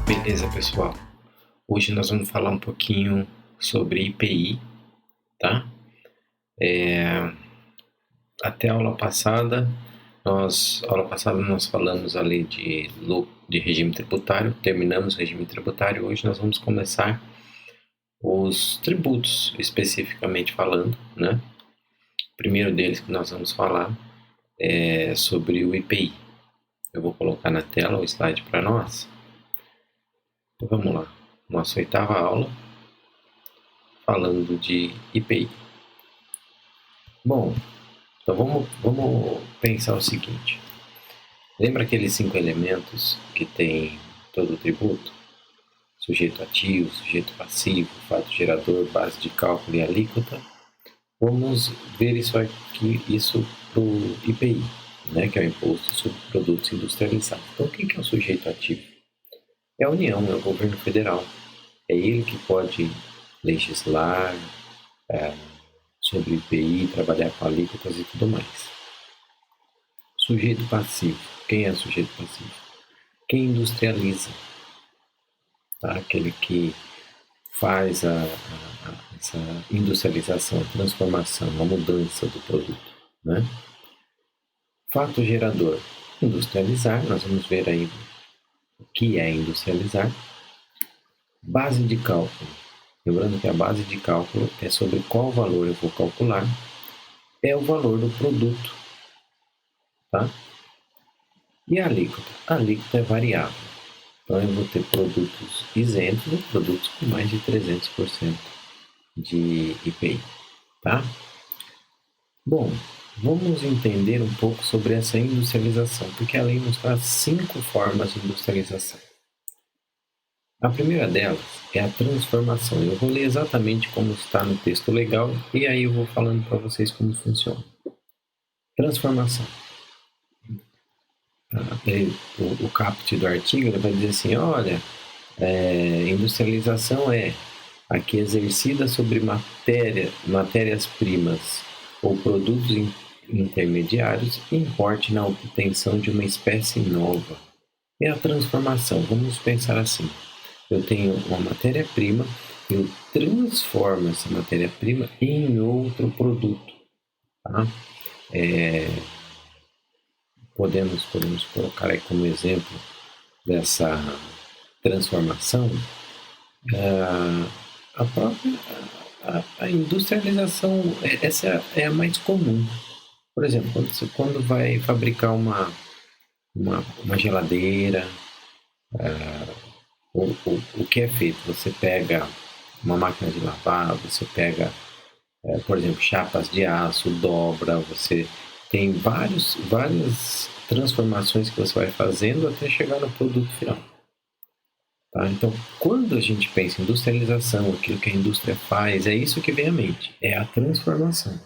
Beleza, pessoal? Hoje nós vamos falar um pouquinho sobre IPI, tá? Até a aula passada nós falamos ali de regime tributário, terminamos o regime tributário. Hoje nós vamos começar os tributos, especificamente falando, né? O primeiro deles que nós vamos falar é sobre o IPI. Eu vou colocar na tela o slide para nós. Então vamos lá, nossa 8ª aula, falando de IPI. Bom, então vamos pensar o seguinte. Lembra aqueles 5 elementos que tem todo o tributo? Sujeito ativo, sujeito passivo, fato gerador, base de cálculo e alíquota. Vamos ver isso para o IPI, né, que é o Imposto sobre Produtos Industrializados. Então, o que é o sujeito ativo? É a União, é o governo federal. É ele que pode legislar sobre o IPI, trabalhar com alíquotas e tudo mais. Sujeito passivo. Quem é o sujeito passivo? Quem industrializa. Tá? Aquele que faz essa industrialização, a transformação, a mudança do produto. Né? Fato gerador. Industrializar. Nós vamos ver aí o que é industrializar. Base de cálculo. Lembrando que a base de cálculo é sobre qual valor eu vou calcular. É o valor do produto. Tá? E a alíquota? A alíquota é variável. Então, eu vou ter produtos isentos e produtos com mais de 300% de IPI. Tá? Bom, vamos entender um pouco sobre essa industrialização, porque a lei nos traz 5 formas de industrialização. A primeira delas é a transformação. Eu vou ler exatamente como está no texto legal e aí eu vou falando para vocês como funciona. Transformação. O caput do artigo ele vai dizer assim, olha, industrialização é a que exercida sobre matérias-primas ou produtos intermediários importe na obtenção de uma espécie nova. É a transformação. Vamos pensar assim. Eu tenho uma matéria-prima, eu transformo essa matéria-prima em outro produto. Tá? Podemos colocar aí como exemplo dessa transformação a própria a industrialização. Essa é a mais comum. Por exemplo, quando vai fabricar uma geladeira, o que é feito? Você pega uma máquina de lavar, você pega, por exemplo, chapas de aço, dobra, você tem várias transformações que você vai fazendo até chegar no produto final. Tá? Então, quando a gente pensa em industrialização, aquilo que a indústria faz, é isso que vem à mente, é a transformação.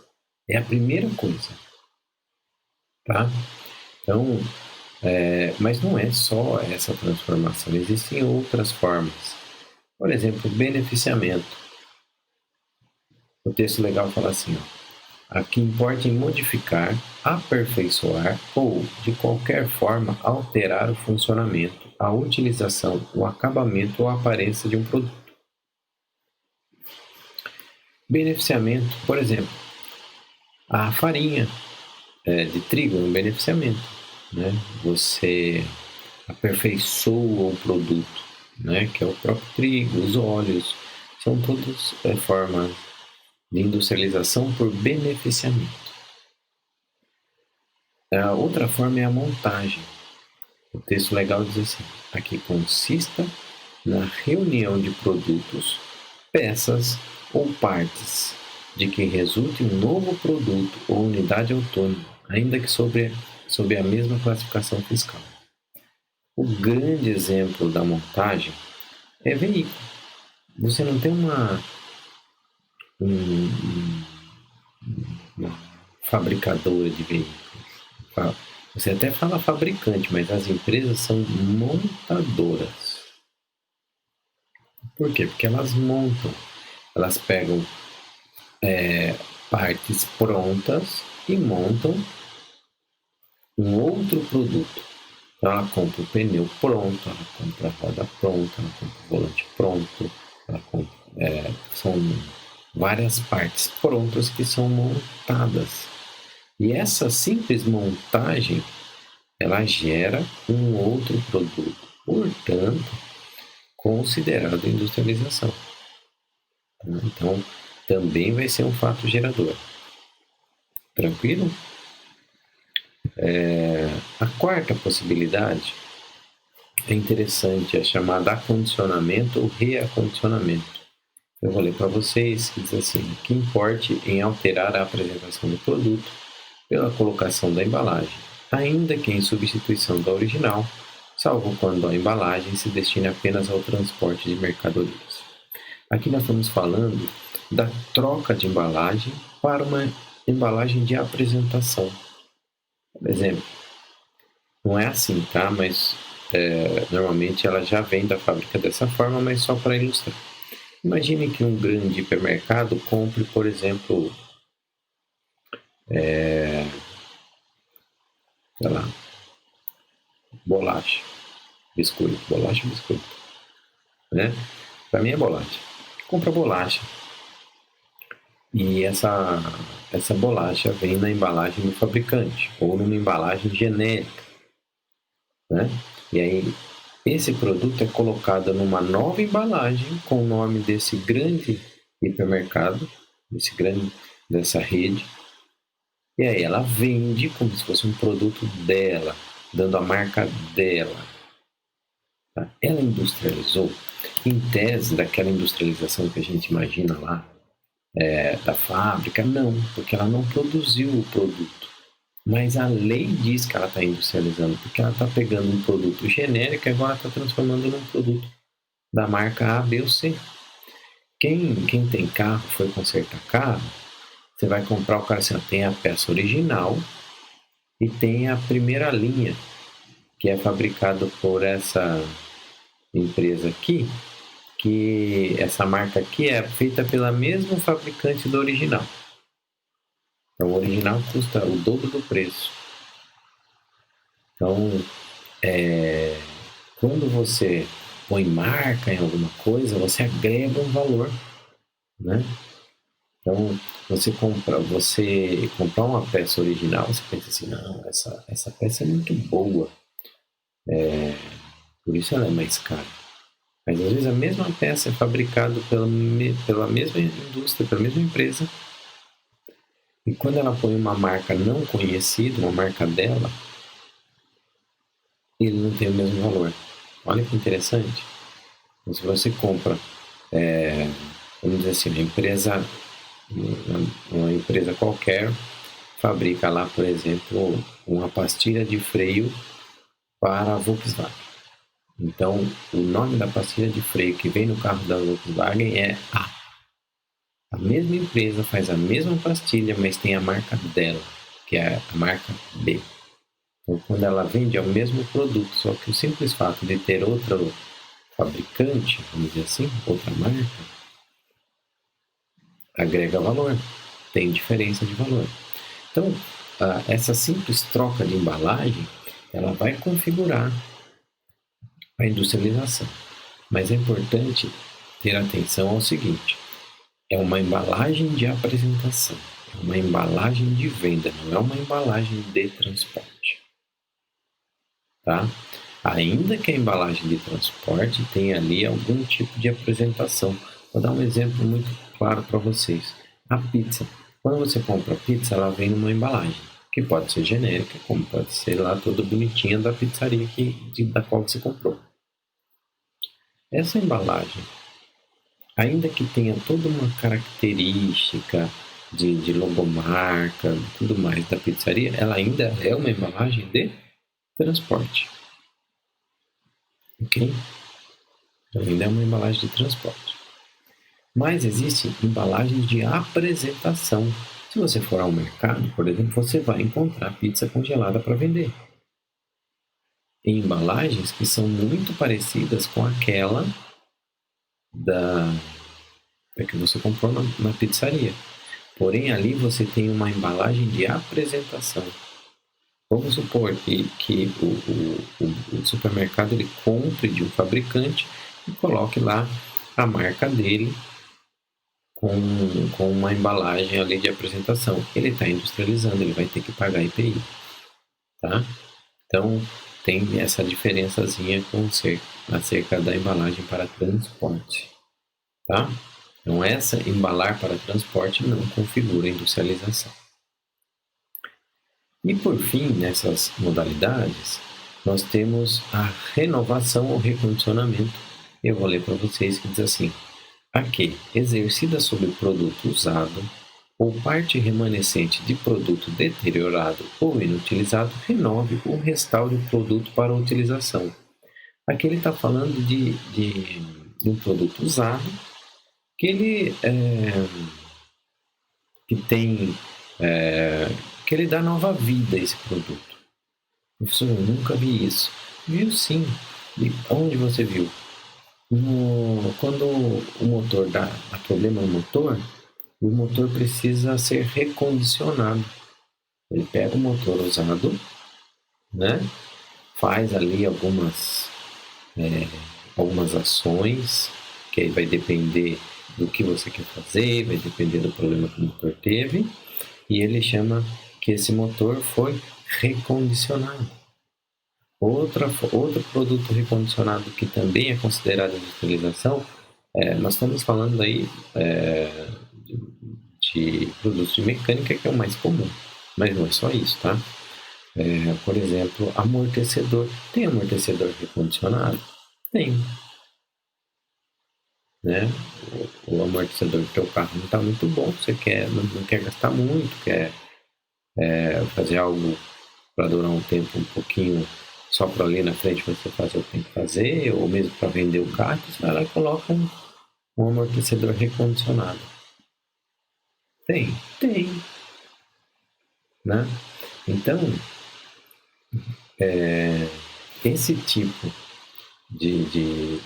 É a primeira coisa. Tá? Então, mas não é só essa transformação, existem outras formas. Por exemplo, beneficiamento. O texto legal fala assim, ó, a que importa em modificar, aperfeiçoar ou, de qualquer forma, alterar o funcionamento, a utilização, o acabamento ou a aparência de um produto. Beneficiamento, por exemplo, a farinha de trigo é um beneficiamento. Né? Você aperfeiçoa o produto, né? Que é o próprio trigo, os óleos, são todas formas de industrialização por beneficiamento. A outra forma é a montagem. O texto legal diz assim, a que consista na reunião de produtos, peças ou partes de que resulte um novo produto ou unidade autônoma, ainda que sob a mesma classificação fiscal. O grande exemplo da montagem é veículo. Você não tem uma fabricadora de veículos. Você até fala fabricante, mas as empresas são montadoras. Por quê? Porque elas montam. Elas pegam partes prontas e montam um outro produto. Então ela compra o pneu pronto, ela compra a roda pronta, ela compra o volante pronto, ela compra, são várias partes prontas que são montadas. E essa simples montagem, ela gera um outro produto, portanto, considerado industrialização. Então, também vai ser um fato gerador. Tranquilo? A quarta possibilidade é interessante, é chamada acondicionamento ou reacondicionamento. Eu vou ler para vocês, que diz assim: que importe em alterar a apresentação do produto pela colocação da embalagem, ainda que em substituição da original, salvo quando a embalagem se destine apenas ao transporte de mercadorias. Aqui nós estamos falando da troca de embalagem para uma embalagem de apresentação. Por exemplo, não é assim, tá? Mas normalmente ela já vem da fábrica dessa forma, mas só para ilustrar. Imagine que um grande hipermercado compre, por exemplo, sei lá, bolacha, biscoito, né? Para mim é bolacha. Compra bolacha e essa bolacha vem na embalagem do fabricante ou numa embalagem genérica, né? E aí esse produto é colocado numa nova embalagem com o nome desse grande hipermercado, dessa rede. E aí ela vende como se fosse um produto dela, dando a marca dela. Tá? Ela industrializou, em tese, daquela industrialização que a gente imagina lá, da fábrica, não, porque ela não produziu o produto. Mas a lei diz que ela está industrializando, porque ela está pegando um produto genérico e agora está transformando num produto da marca A, B ou C. Quem tem carro, foi consertar carro, você vai comprar o carro assim, tem a peça original e tem a primeira linha, que é fabricado por essa empresa aqui, que essa marca aqui é feita pela mesma fabricante do original. Então, o original custa o dobro do preço. Então, quando você põe marca em alguma coisa, você agrega um valor, né? Então, você comprar uma peça original, você pensa assim, não, essa peça é muito boa, por isso ela é mais cara. Mas às vezes a mesma peça é fabricada pela mesma indústria, pela mesma empresa, e quando ela põe uma marca não conhecida, uma marca dela, ele não tem o mesmo valor. Olha que interessante. Então, se você compra, vamos dizer assim, uma empresa qualquer fabrica lá, por exemplo, uma pastilha de freio para a Volkswagen. Então, o nome da pastilha de freio que vem no carro da Volkswagen é A. A mesma empresa faz a mesma pastilha, mas tem a marca dela, que é a marca B. Então, quando ela vende, é o mesmo produto, só que o simples fato de ter outro fabricante, vamos dizer assim, outra marca, agrega valor, tem diferença de valor. Então, essa simples troca de embalagem, ela vai configurar a industrialização. Mas é importante ter atenção ao seguinte: é uma embalagem de apresentação, é uma embalagem de venda, não é uma embalagem de transporte. Tá? Ainda que a embalagem de transporte tenha ali algum tipo de apresentação. Vou dar um exemplo muito claro para vocês. A pizza. Quando você compra a pizza, ela vem numa embalagem, que pode ser genérica, como pode ser lá toda bonitinha da pizzaria da qual você comprou. Essa embalagem, ainda que tenha toda uma característica de logomarca, tudo mais da pizzaria, ela ainda é uma embalagem de transporte. Ok? Então, ainda é uma embalagem de transporte. Mas existem embalagens de apresentação. Se você for ao mercado, por exemplo, você vai encontrar pizza congelada para vender. Em embalagens que são muito parecidas com aquela da que você comprou na pizzaria. Porém, ali você tem uma embalagem de apresentação. Vamos supor que o supermercado ele compre de um fabricante e coloque lá a marca dele com uma embalagem ali de apresentação. Ele está industrializando, ele vai ter que pagar IPI, tá? Então, tem essa diferençazinha acerca da embalagem para transporte, tá? Então, essa embalar para transporte não configura industrialização. E por fim, nessas modalidades, nós temos a renovação ou recondicionamento. Eu vou ler para vocês que diz assim: a que, exercida sobre produto usado ou parte remanescente de produto deteriorado ou inutilizado, renove ou restaure o produto para utilização. Aqui ele está falando de um produto usado que ele que tem que ele dá nova vida a esse produto. Professor, eu nunca vi isso. Viu sim. E onde você viu? Quando o motor dá problema no motor, o motor precisa ser recondicionado. Ele pega o motor usado, né? Faz ali algumas ações, que aí vai depender do que você quer fazer, vai depender do problema que o motor teve, e ele chama que esse motor foi recondicionado. Outro produto recondicionado que também é considerado industrialização, nós estamos falando aí de produtos de mecânica, que é o mais comum, mas não é só isso, tá? Por exemplo, amortecedor. Tem amortecedor recondicionado? Tem. Né? O amortecedor do teu carro não está muito bom, você não quer gastar muito, quer fazer algo para durar um tempo um pouquinho só para ali na frente você fazer o que tem que fazer, ou mesmo para vender o carro, você vai lá e coloca um amortecedor recondicionado. Tem, né? Então, esse tipo de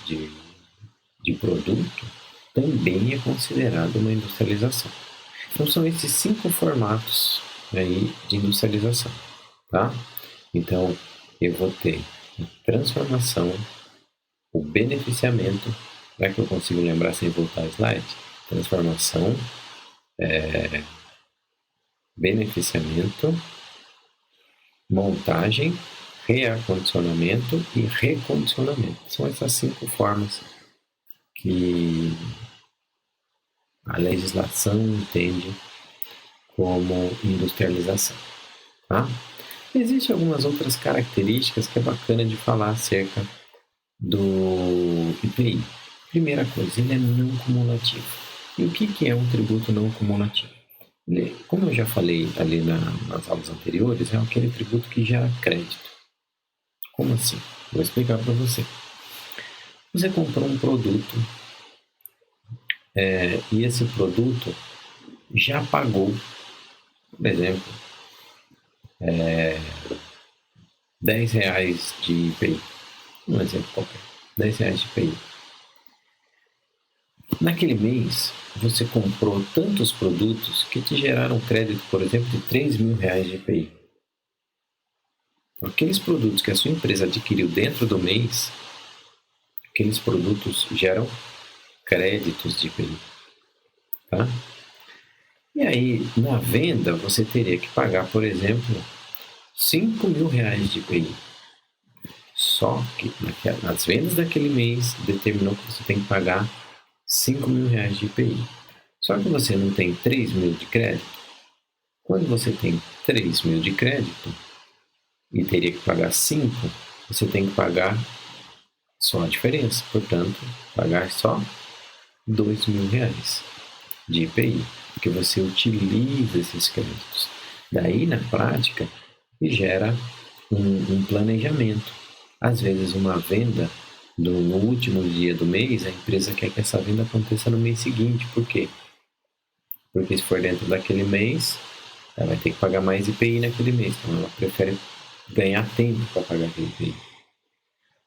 produto também é considerado uma industrialização. Então, são esses 5 formatos aí de industrialização, tá? Então, eu vou ter a transformação, o beneficiamento. Será que eu consigo lembrar sem voltar ao slide? Transformação, beneficiamento, montagem, reacondicionamento e recondicionamento. São essas 5 formas que a legislação entende como industrialização, tá? Existem algumas outras características que é bacana de falar acerca do IPI. Primeira coisa, ele é não cumulativo. E o que é um tributo não cumulativo? Como eu já falei ali nas aulas anteriores, é aquele tributo que gera crédito. Como assim? Vou explicar para você. Você comprou um produto e esse produto já pagou, por exemplo, R$10 de IPI. Um exemplo qualquer. R$10 de IPI. Naquele mês, você comprou tantos produtos que te geraram crédito, por exemplo, de R$3.000 de IPI. Aqueles produtos que a sua empresa adquiriu dentro do mês, aqueles produtos geram créditos de IPI. Tá? E aí, na venda, você teria que pagar, por exemplo, R$5.000 de IPI. Só que nas vendas daquele mês, determinou que você tem que pagar R$5.000 de IPI. Só que você não tem 3.000 de crédito. Quando você tem 3.000 de crédito e teria que pagar 5, você tem que pagar só a diferença. Portanto, pagar só R$2.000 de IPI, porque você utiliza esses créditos. Daí, na prática, gera um planejamento. Às vezes, uma venda no último dia do mês, a empresa quer que essa venda aconteça no mês seguinte. Por quê? Porque se for dentro daquele mês, ela vai ter que pagar mais IPI naquele mês. Então, ela prefere ganhar tempo para pagar aquele IPI.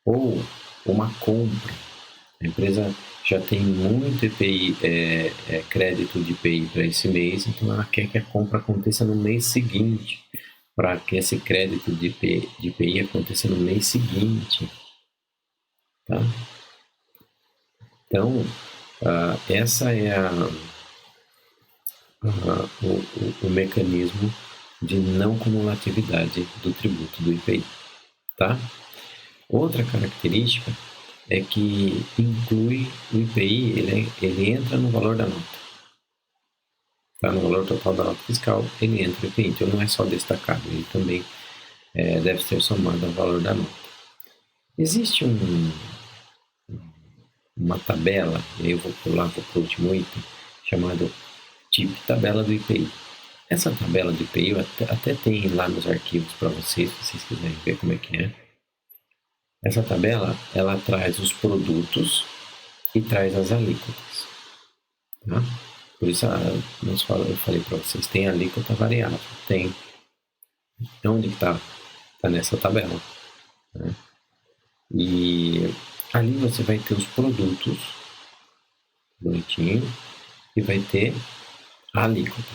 Ou uma compra. A empresa já tem muito EPI, crédito de IPI para esse mês, então ela quer que a compra aconteça no mês seguinte, para que esse crédito de IPI aconteça no mês seguinte. Tá? Então, essa é o mecanismo de não cumulatividade do tributo do IPI. Tá? Outra característica é que inclui o IPI, ele entra no valor da nota. Tá? No valor total da nota fiscal, ele entra o IPI. Então não é só destacado, ele também deve ser somado ao valor da nota. Existe uma tabela, e aí eu vou pular para o último item, chamado TIP, tabela do IPI. Essa tabela do IPI eu até tem lá nos arquivos para vocês, se vocês quiserem ver como é que é. Essa tabela, ela traz os produtos e traz as alíquotas. Tá? Por isso, eu falei para vocês, tem alíquota variável. Tem. Onde que está? Está nessa tabela. Né? E ali você vai ter os produtos, bonitinho, e vai ter a alíquota.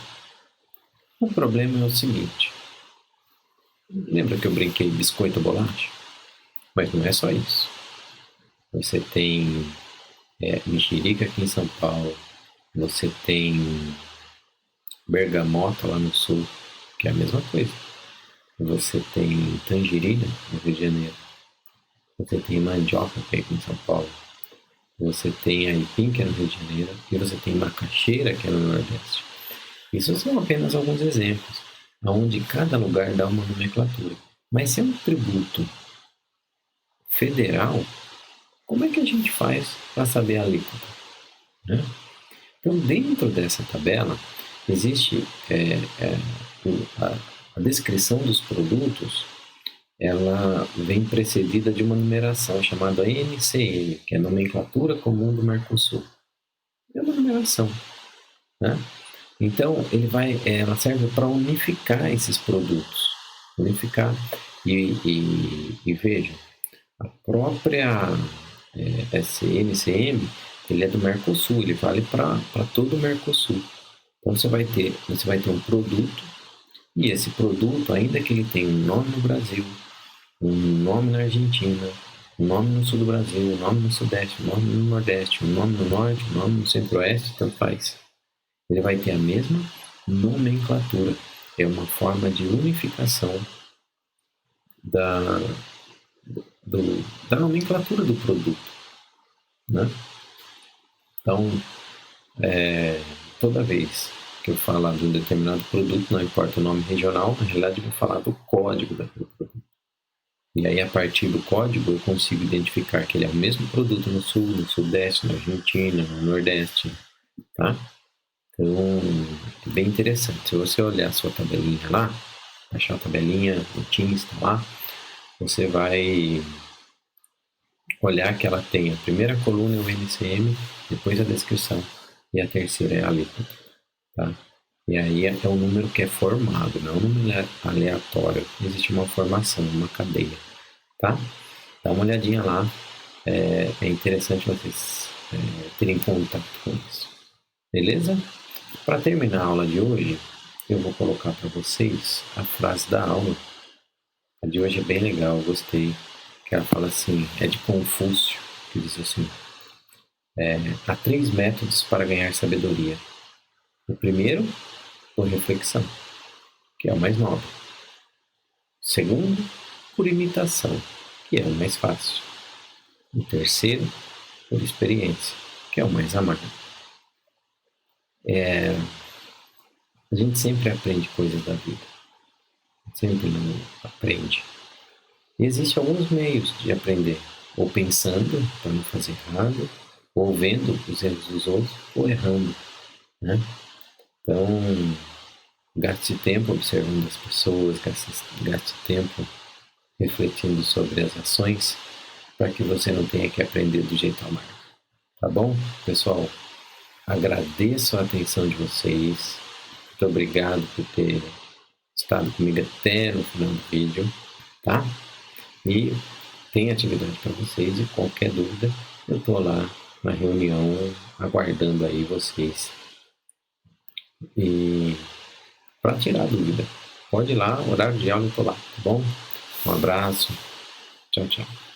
O problema é o seguinte. Lembra que eu brinquei biscoito ou bolacha? Mas não é só isso. Você tem mexerica aqui em São Paulo. Você tem bergamota lá no sul, que é a mesma coisa. Você tem tangerina no Rio de Janeiro. Você tem mandioca aqui em São Paulo. Você tem aipim, que é no Rio de Janeiro. E você tem macaxeira, que é no Nordeste. Isso são apenas alguns exemplos, onde cada lugar dá uma nomenclatura. Mas se é um tributo federal, como é que a gente faz para saber a alíquota? Né? Então, dentro dessa tabela, existe a descrição dos produtos, ela vem precedida de uma numeração chamada NCM, que é a Nomenclatura Comum do Mercosul. É uma numeração. Né? Então, ela serve para unificar esses produtos. Unificar. E vejam, a própria NCM, ele é do Mercosul, ele vale para todo o Mercosul. Então você vai ter um produto, e esse produto, ainda que ele tenha um nome no Brasil, um nome na Argentina, um nome no sul do Brasil, um nome no Sudeste, um nome no Nordeste, um nome no Norte, um nome no Centro-Oeste, tanto faz. Ele vai ter a mesma nomenclatura. É uma forma de unificação da nomenclatura do produto. Né? Então, toda vez que eu falar de um determinado produto, não importa o nome regional, na realidade eu vou falar do código daquele produto. E aí, a partir do código, eu consigo identificar que ele é o mesmo produto no Sul, no Sudeste, na Argentina, no Nordeste. Tá? Então, é bem interessante. Se você olhar a sua tabelinha lá, achar a tabelinha, o Teams está lá, você vai olhar que ela tem a primeira coluna é o NCM, depois a descrição, e a terceira é a alíquota. Tá? E aí é um número que é formado, não é um número aleatório. Existe uma formação, uma cadeia. Tá? Dá uma olhadinha lá. É interessante vocês terem contato com isso. Beleza? Para terminar a aula de hoje, eu vou colocar para vocês a frase da aula. A de hoje é bem legal, eu gostei. Que ela fala assim, é de Confúcio, que diz assim: há 3 métodos para ganhar sabedoria. O primeiro, por reflexão, que é o mais nobre. O segundo, por imitação, que é o mais fácil. O terceiro, por experiência, que é o mais amargo. A gente sempre aprende coisas da vida. Sempre não aprende. E existem alguns meios de aprender. Ou pensando, para não fazer errado, ou vendo os erros dos outros, ou errando. Né? Então, gaste tempo observando as pessoas, gaste tempo refletindo sobre as ações, para que você não tenha que aprender do jeito amargo. Tá bom? Pessoal, agradeço a atenção de vocês. Muito obrigado por ter estado comigo até no final do vídeo. Tá? E tem atividade para vocês, e qualquer dúvida, eu estou lá na reunião, aguardando aí vocês. E para tirar a dúvida, pode ir lá, horário de aula eu tô lá, tá bom? Um abraço, tchau, tchau.